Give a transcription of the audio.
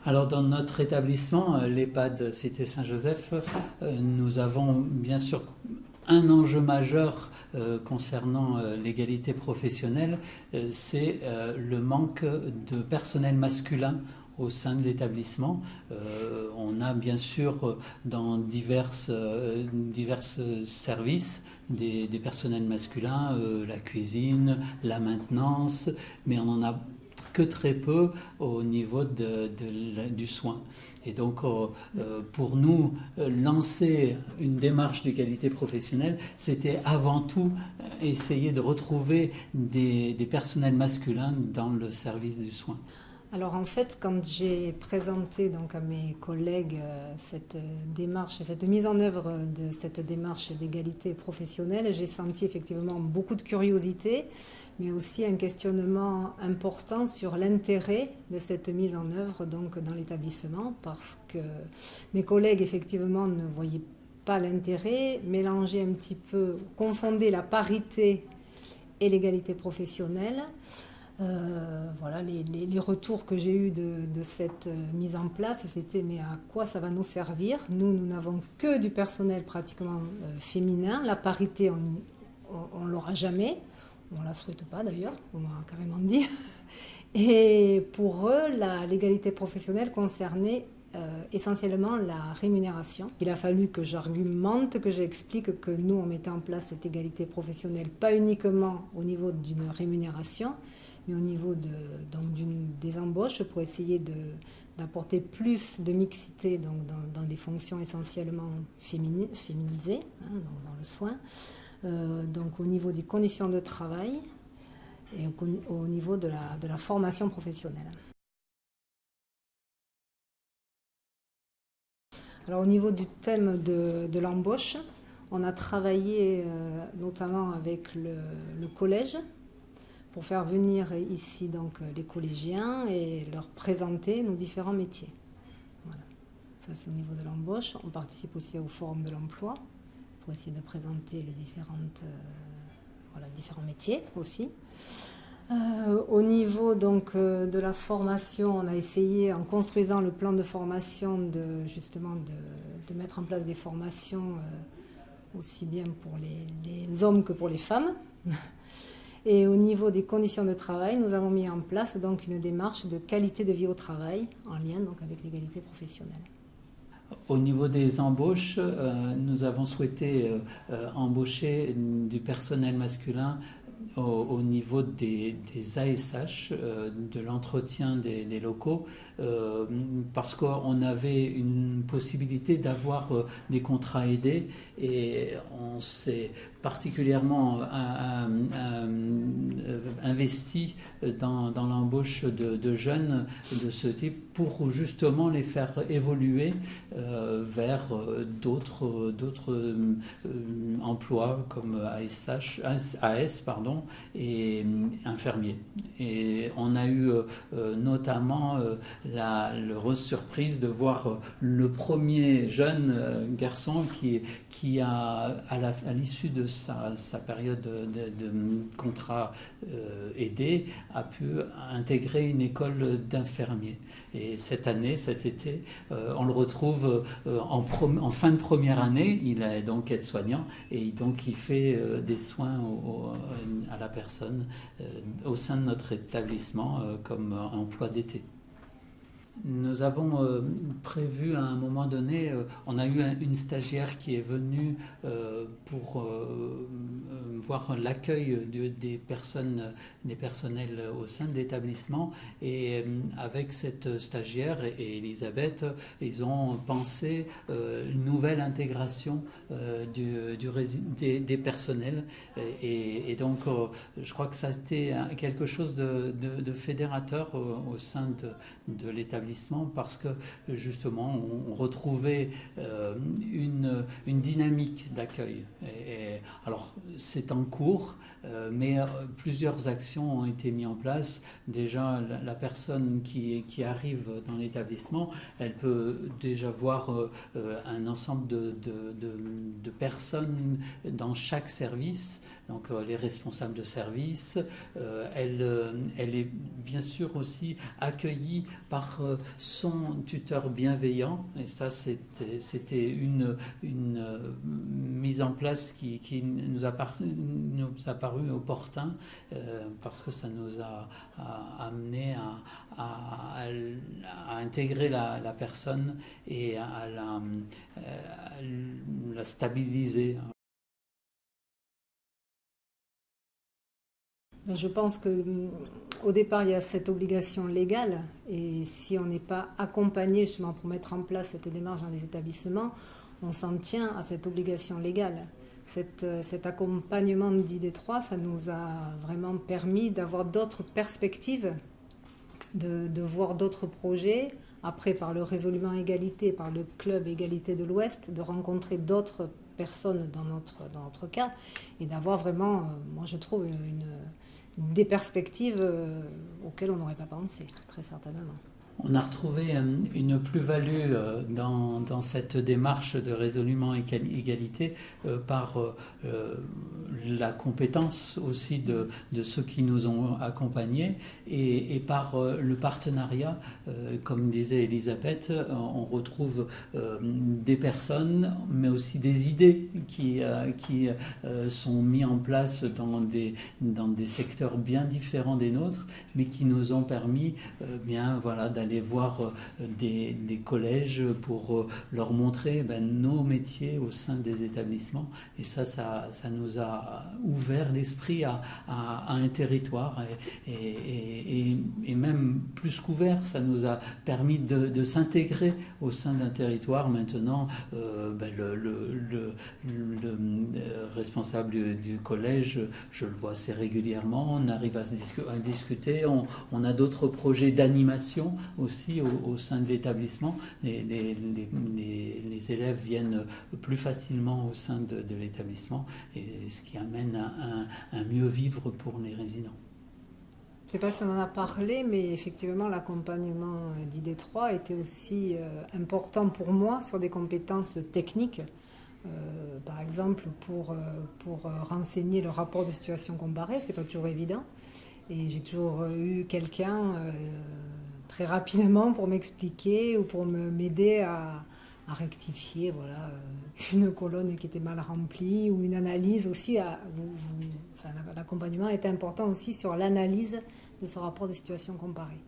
Alors dans notre établissement, l'EHPAD Cité Saint-Joseph, nous avons bien sûr un enjeu majeur concernant l'égalité professionnelle, c'est le manque de personnel masculin au sein de l'établissement. On a bien sûr dans divers services des personnels masculins, la cuisine, la maintenance, mais on en a que très peu au niveau du soin. Et donc, pour nous, lancer une démarche d'égalité professionnelle, c'était avant tout essayer de retrouver des personnels masculins dans le service du soin. Alors en fait, quand j'ai présenté donc à mes collègues cette démarche, cette mise en œuvre de cette démarche d'égalité professionnelle, j'ai senti effectivement beaucoup de curiosité, mais aussi un questionnement important sur l'intérêt de cette mise en œuvre donc dans l'établissement, parce que mes collègues effectivement ne voyaient pas l'intérêt, mélanger un petit peu, confonder la parité et l'égalité professionnelle. Voilà, les retours que j'ai eus de cette mise en place, c'était mais à quoi ça va nous servir? Nous n'avons que du personnel pratiquement féminin. La parité, on l'aura jamais. On la souhaite pas d'ailleurs, on m'a carrément dit. Et pour eux, l'égalité professionnelle concernait essentiellement la rémunération. Il a fallu que j'argumente, que j'explique que nous, on mettait en place cette égalité professionnelle, pas uniquement au niveau d'une rémunération, mais au niveau des embauches pour essayer d'apporter plus de mixité dans des fonctions essentiellement féminisées, hein, dans le soin, donc au niveau des conditions de travail et au niveau de la formation professionnelle. Alors au niveau du thème de l'embauche, on a travaillé notamment avec le collège, pour faire venir ici donc les collégiens et leur présenter nos différents métiers. Voilà. Ça c'est au niveau de l'embauche. On participe aussi au forum de l'emploi pour essayer de présenter les différents métiers aussi. Au niveau donc de la formation, on a essayé en construisant le plan de formation de mettre en place des formations aussi bien pour les hommes que pour les femmes. Et au niveau des conditions de travail, nous avons mis en place donc une démarche de qualité de vie au travail en lien donc avec l'égalité professionnelle. Au niveau des embauches, nous avons souhaité embaucher du personnel masculin au niveau des ASH, de l'entretien des locaux, parce qu'on avait une possibilité d'avoir des contrats aidés et on s'est particulièrement investi dans l'embauche de jeunes de ce type pour justement les faire évoluer vers d'autres emplois comme AS et infirmiers. Et on a eu notamment la surprise de voir le premier jeune garçon qui a, à l'issue de sa période de contrat aidé, a pu intégrer une école d'infirmiers. Et cet été, on le retrouve en fin de première année. Il est donc aide-soignant et donc il fait des soins à la personne au sein de notre établissement comme emploi d'été. Nous avons prévu à un moment donné, on a eu une stagiaire qui est venue pour voir l'accueil des personnels au sein de l'établissement, et avec cette stagiaire et Elisabeth, ils ont pensé une nouvelle intégration des personnels, et donc je crois que ça a été quelque chose de fédérateur au sein de l'établissement, parce que justement on retrouvait une dynamique d'accueil, et alors c'est en cours, mais plusieurs actions ont été mises en place. Déjà, la personne qui arrive dans l'établissement, elle peut déjà voir un ensemble de personnes dans chaque service. Donc les responsables de service, elle est bien sûr aussi accueillie par son tuteur bienveillant, et ça c'était une mise en place qui nous a paru opportun, parce que ça nous a amené à intégrer la personne et à la stabiliser. Je pense qu'au départ, il y a cette obligation légale, et si on n'est pas accompagné justement pour mettre en place cette démarche dans les établissements, on s'en tient à cette obligation légale. Cet accompagnement d'ID3, ça nous a vraiment permis d'avoir d'autres perspectives, de voir d'autres projets. Après, par le Résolument Égalité, par le club Égalité de l'Ouest, de rencontrer d'autres personnes dans notre cas, et d'avoir vraiment, moi je trouve, des perspectives auxquelles on n'aurait pas pensé, très certainement. On a retrouvé une plus-value dans cette démarche de résolument égalité par la compétence aussi de ceux qui nous ont accompagnés et par le partenariat. Comme disait Elisabeth, on retrouve des personnes, mais aussi des idées qui sont mises en place dans des secteurs bien différents des nôtres, mais qui nous ont permis d'aller voir des collèges pour leur montrer nos métiers au sein des établissements. Et ça nous a ouvert l'esprit à un territoire, et même plus qu'ouvert, ça nous a permis de s'intégrer au sein d'un territoire. Maintenant, le responsable du collège, je le vois assez régulièrement, on arrive à discuter, on a d'autres projets d'animation aussi au sein de l'établissement. Les élèves viennent plus facilement au sein de l'établissement, et ce qui amène un mieux vivre pour les résidents. Je ne sais pas si on en a parlé, mais effectivement l'accompagnement d'ID3 était aussi important pour moi sur des compétences techniques. Par exemple, pour renseigner le rapport de situation comparée, c'est pas toujours évident. Et j'ai toujours eu quelqu'un très rapidement pour m'expliquer ou pour m'aider à rectifier une colonne qui était mal remplie, ou une analyse aussi. L'accompagnement est important aussi sur l'analyse de ce rapport de situation comparée.